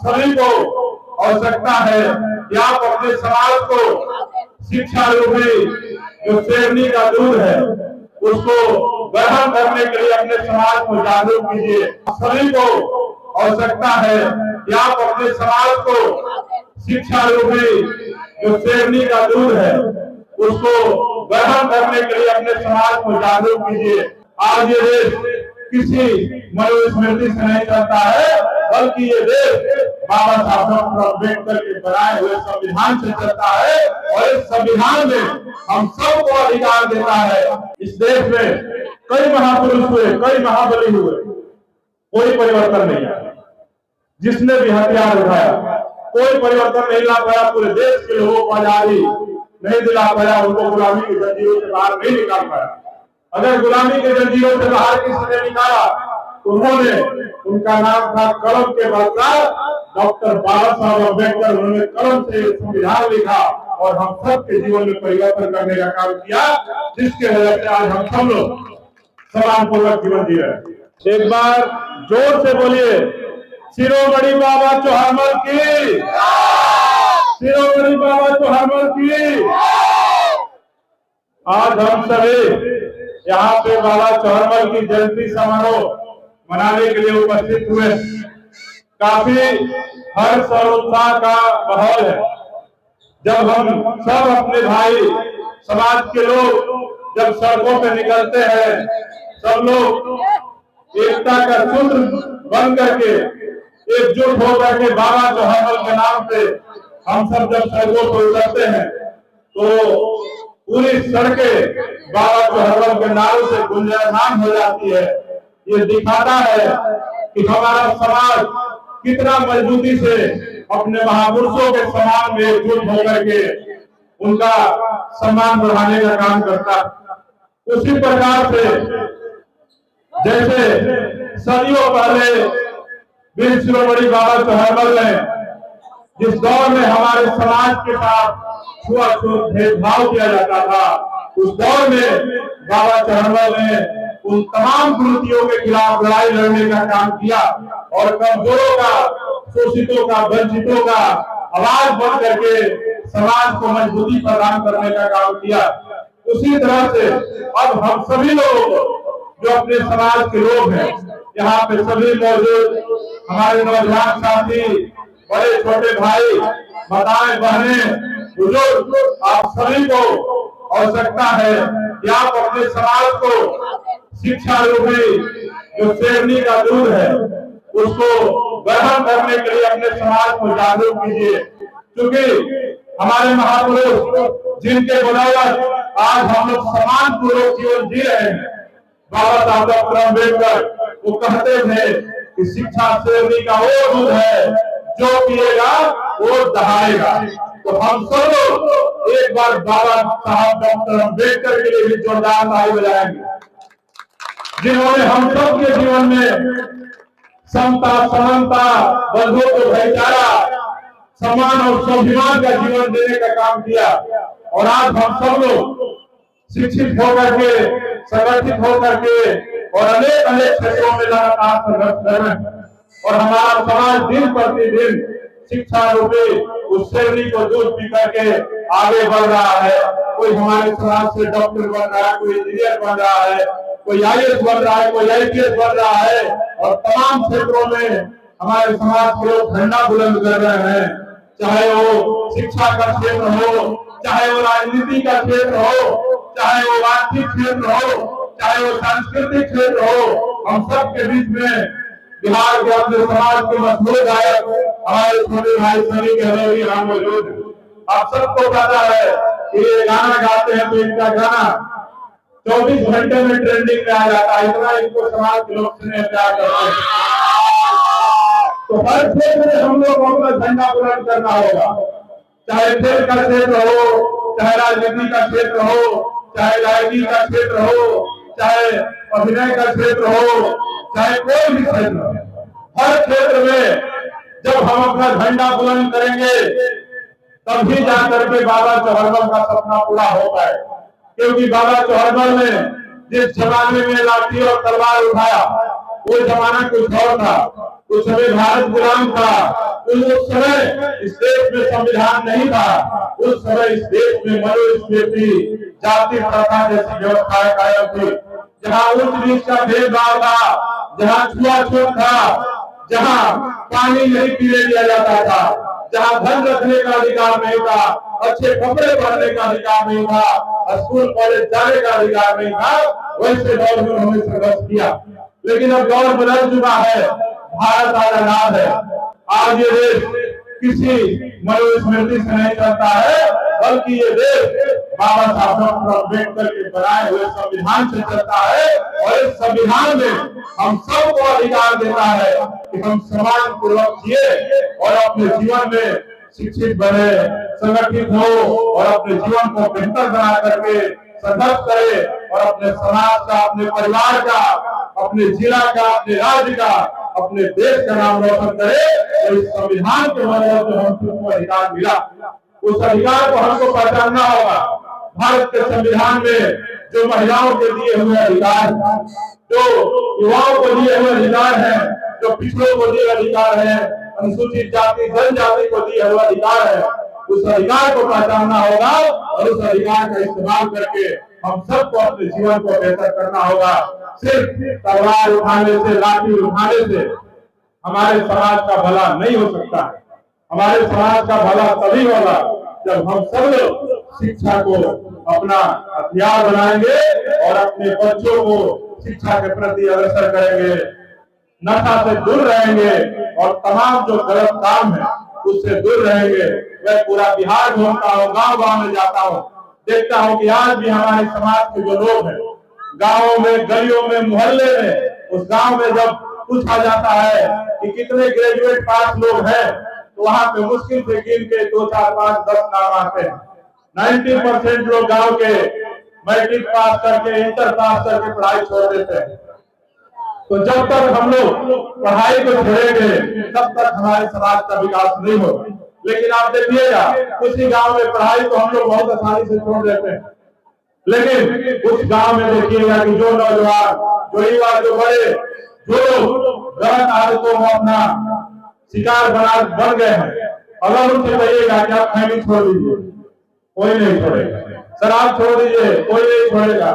सभी को आवश्यकता है कि आप अपने समाज को शिक्षा रूपी जो शेरनी का दूध है उसको ग्रहण करने के लिए अपने समाज को जागरूक कीजिए। सभी को आवश्यकता है कि आप अपने समाज को शिक्षा रूपी जो शेरनी का दूध है उसको ग्रहण करने के लिए अपने समाज को जागरूक कीजिए। आज ये देश किसी मनुस्मृति से नहीं चलता है, बल्कि ये देश बाबा साहब डॉक्टर अम्बेडकर के बनाए हुए संविधान से चलता है और इस संविधान में हम सबको अधिकार देता है। इस देश में कई महापुरुष हुए, कई महाबली हुए, कोई परिवर्तन नहीं आया। जिसने भी हथियार उठाया कोई परिवर्तन नहीं ला पाया, पूरे देश के लोगों को आजादी नहीं दिला पाया, उनको गुलामी की जंजीरों से बाहर नहीं निकाल पाया। अगर गुलामी के जंजीरों से बाहर किसी ने निकाला तो उन्होंने, उनका नाम था कलम के बादशाह डॉक्टर बाबा साहब अम्बेडकर। उन्होंने कलम से संविधान लिखा और हम सब के जीवन में परिवर्तन करने का काम किया, जिसके वजह से आज हम सब लोग सम्मानपूर्वक जीवन जी रहे हैं। एक बार जोर से बोलिए, शिरोमणि बाबा चौहारमल की, शिरोमणि बाबा चौहारमल की। आज हम सभी यहाँ पे बाबा चौहारमल की जयंती समारोह मनाने के लिए उपस्थित हुए। काफी हर्ष और उत्साह का माहौल है। जब हम सब अपने भाई समाज के लोग जब सड़कों पे निकलते हैं, सब लोग एकता का सूत्र बन करके एकजुट होकर के बाबा चौहारमल के नाम पे हम सब जब सड़कों पर उतरते हैं तो पूरी सड़कें बाबा चौहारमल के नारों से गुंजायमान हो जाती है। ये दिखाता है कि हमारा समाज कितना मजबूती से अपने महापुरुषों के सम्मान में एकजुट होकर के उनका सम्मान बढ़ाने का काम करता है। उसी प्रकार से जैसे सदियों पहले वीर शिरोमणि बाबा चौहारमल ने जिस दौर में हमारे समाज के साथ छुआछूत भेदभाव किया जाता था, उस दौर में बाबा चौहारमल ने उन तमाम कुरीतियों के खिलाफ लड़ाई लड़ने का काम किया और कमजोरों का, शोषितों का, वंचितों का आवाज बन करके समाज को मजबूती प्रदान करने का काम किया। उसी तरह से अब हम सभी लोग जो अपने समाज के लोग हैं, यहाँ पे सभी मौजूद हमारे नौजवान साथी, बड़े छोटे भाई, माताएं, बहनें, बुजुर्ग, आप सभी को आवश्यकता है कि आप अपने समाज को शिक्षा रूपी जो शेरनी का दूध है उसको ग्रहण करने के लिए अपने समाज को जागरूक कीजिए। क्योंकि हमारे महापुरुष जिनके बदौलत आज हम लोग सम्मानपूर्वक जीवन जी रहे हैं, बाबा साहब डॉक्टर अम्बेडकर वो कहते थे कि शिक्षा शेरनी का वो दूध है जो पिएगा वो दहाड़ेगा। तो हम सब लोग एक बार बाबा साहब डॉक्टर अम्बेडकर के लिए भी जोरदार ताली बजाएंगे, जिन्होंने हम सब के जीवन में समता, समानता, बंधुत्व, भाईचारा, सम्मान और स्वाभिमान का जीवन देने का काम किया। और आज हम सब लोग शिक्षित होकर के, संगठित होकर के और अनेक अनेक क्षेत्रों में लगातार संघर्ष कर रहे हैं और हमारा समाज दिन प्रतिदिन शिक्षा रूपी उस शेरनी को दूध पी करके आगे बढ़ रहा है। कोई हमारे समाज से डॉक्टर बन रहा है, कोई इंजीनियर बन रहा है, कोई IAS बन रहा है, कोई IPS बन रहा है और तमाम क्षेत्रों में हमारे समाज के लोग झंडा बुलंद कर रहे हैं। चाहे वो शिक्षा का क्षेत्र हो, चाहे वो राजनीति का क्षेत्र हो, चाहे वो आर्थिक क्षेत्र हो, चाहे वो सांस्कृतिक क्षेत्र हो, हम सब के बीच में बिहार के अपने समाज के मशहूर गायक हमारे छोटे भाई सनी गहलोत यहाँ मौजूद। आप सबको पता है कि ये गाना गाते हैं तो इनका गाना 24 घंटे में ट्रेंडिंग में आ जाता है, इतना इनको समाज के लोग स्नेह प्यार करते हैं। तो हर क्षेत्र में हम लोग को अपना झंडा बुलंद करना होगा, चाहे खेल का क्षेत्र हो, चाहे राजनीति का क्षेत्र हो, चाहे गायकी का क्षेत्र हो, चाहे अभिनय का क्षेत्र हो, चाहे कोई भी क्षेत्र हो। हर क्षेत्र में जब हम अपना झंडा बुलंद करेंगे तभी जाकर के बाबा चौहारमल का सपना पूरा हो पाए। क्योंकि बाबा चौहारमल ने जिस जमाने में लाठी और तलवार उठाया वो जमाना कुछ और था। उस समय भारत गुलाम था। उस समय इस देश में संविधान नहीं था। उस समय इस देश में मनुस्मृति, जाति प्रथा जैसी व्यवस्थाएं कायम थी, जहाँ उच्च नीच का भेदभाव था, जहाँ छुआछूत था, जहाँ पानी नहीं पीने दिया जाता था, जहाँ धन रखने का अधिकार नहीं था, अच्छे कपड़े पहनने का अधिकार नहीं था, स्कूल कॉलेज जाने का अधिकार नहीं था, वैसे दौर में उन्होंने संघर्ष किया। लेकिन अब दौर बदल चुका है, भारत आज आजाद है। आज ये देश किसी मनुस्मृति से नहीं चलता है, बल्कि ये देश बाबा साहब डॉक्टर अम्बेडकर के बनाए हुए संविधान से चलता है। और इस संविधान में हम सबको अधिकार देता है कि हम सम्मान पूर्वक जिए और अपने जीवन में शिक्षित बने, संगठित हो और अपने जीवन को बेहतर बना करके संघर्ष करे और अपने समाज का, अपने परिवार का, अपने जिला का, अपने राज्य का, अपने देश का नाम रोशन करे। तो इस संविधान के मदद से हम सबको अधिकार मिला, उस अधिकार को हमको पहचानना होगा। भारत के संविधान में जो महिलाओं के दिए हुए अधिकार, जो युवाओं को दिए हुए अधिकार है, जो पिछड़ों को दिए अधिकार है, अनुसूचित जाति जनजाति को दिए हुए अधिकार है, उस अधिकार को पहचानना होगा और उस अधिकार का इस्तेमाल करके हम सबको अपने जीवन को बेहतर करना होगा। सिर्फ तलवार उठाने से, लाठी उठाने से हमारे समाज का भला नहीं हो सकता है। हमारे समाज का भला तभी होगा जब हम सब लोग शिक्षा को अपना हथियार बनाएंगे और अपने बच्चों को शिक्षा के प्रति अग्रसर करेंगे, नशा से दूर रहेंगे और तमाम जो गलत काम है उससे दूर रहेंगे। मैं पूरा बिहार घूमता हूँ, गांव-गांव में जाता हूँ, देखता हूँ कि आज भी हमारे समाज के जो लोग हैं, गांवों में, गलियों में, मोहल्ले में, उस गांव में जब पूछा जाता है कि कितने ग्रेजुएट पास लोग हैं, तो वहां पे मुश्किल से गिन के 2, 4, 5, 10 नाम आते हैं। 90% लोग गांव के मैट्रिक पास करके, इंटर पास करके पढ़ाई छोड़ देते हैं। तो जब तक हम लोग पढ़ाई को छोड़ेंगे तब तक हमारे समाज का विकास नहीं होगा। लेकिन आप देखिएगा, उसी गांव में पढ़ाई को हम लोग बहुत आसानी से छोड़ देते हैं, लेकिन उस गांव में देखिएगा कि जो नौजवान, जो युवा, जो बड़े, जो गलत आदतों में अपना शिकार बन गए हैं, अगर उनसे कहिएगा कि आप खैनी छोड़ दीजिए, कोई नहीं छोड़ेगा। शराब छोड़ दीजिए, कोई नहीं छोड़ेगा।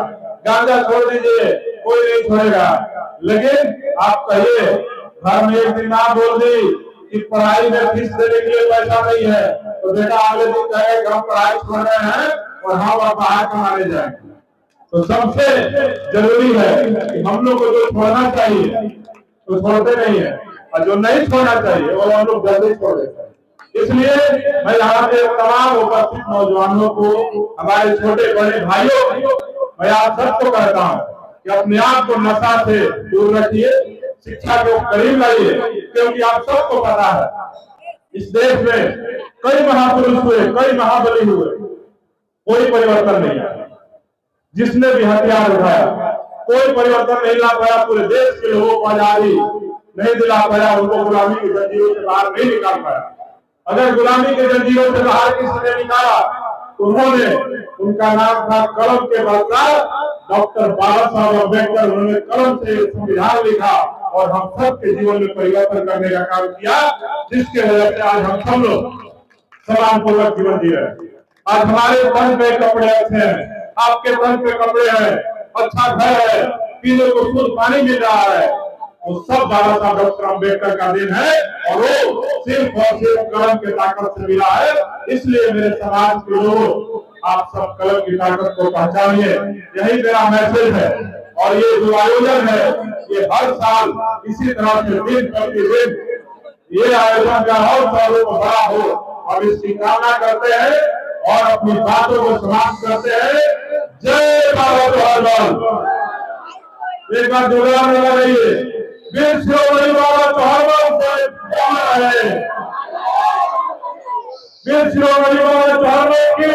गांजा छोड़ दीजिए, कोई नहीं छोड़ेगा। लेकिन आप कहिए, घर में एक दिन ना बोल दी कि पढ़ाई में फीस देने के लिए पैसा नहीं है, तो बेटा अगले दिन कहे कि हम पढ़ाई छोड़ रहे हैं और हम अब बाहर कमाने जाएंगे। तो सबसे जरूरी है कि हम लोग को जो छोड़ना चाहिए तो छोड़ते नहीं है, और जो नहीं छोड़ना चाहिए वो हम लोग जल्दी छोड़ देते हैं। इसलिए मैं यहाँ पे तमाम उपस्थित नौजवानों को, हमारे छोटे बड़े भाइयों, मैं आप सबको कहता हूँ कि अपने आप को नशा से दूर रखिए, शिक्षा को करीब लाइए, क्योंकि आप सबको पता है इस देश में कई महापुरुष हुए, कई महाबली हुए, कोई परिवर्तन नहीं आया। जिसने भी हथियार उठाया कोई परिवर्तन नहीं ला पाया, पूरे देश के लोगों को आजादी नहीं दिला पाया, उनको गुलामी की जंजीरों से बाहर नहीं निकाल पाया। अगर गुलामी के जंजीरों से बाहर किसी ने निकाला तो उन्होंने, उनका नाम था कलम के बादशाह डॉक्टर बाबा साहब अम्बेडकर। उन्होंने कलम से संविधान लिखा और हम सबके जीवन में परिवर्तन करने का काम किया, जिसके वजह से आज हम सब लोग समान पूर्वक जीवन जी रहे हैं। आज हमारे तन पे कपड़े अच्छे हैं, आपके तन पे कपड़े हैं, अच्छा घर है, पीने को शुद्ध पानी मिल रहा है, वो सब बाबा साहब डॉक्टर अम्बेडकर का दिन है और वो सिर्फ और सिर्फ कलम की ताकत से मिला है। इसलिए मेरे समाज के लोग, आप सब कलम की ताकत को पहचानिए, यही मेरा मैसेज है। और ये जो आयोजन है ये हर साल इसी तरह से दिन प्रतिदिन ये आयोजन का और स्वरूप बड़ा हो, हम इसकी कामना करते हैं और अपनी बातों को समाप्त करते हैं। जय बाबा चौहान। एक बार जोरदार लगा रहिए, वीर शिरोमणि बाबा चौहान है, वीर शिरोमणि बाबा चौहान की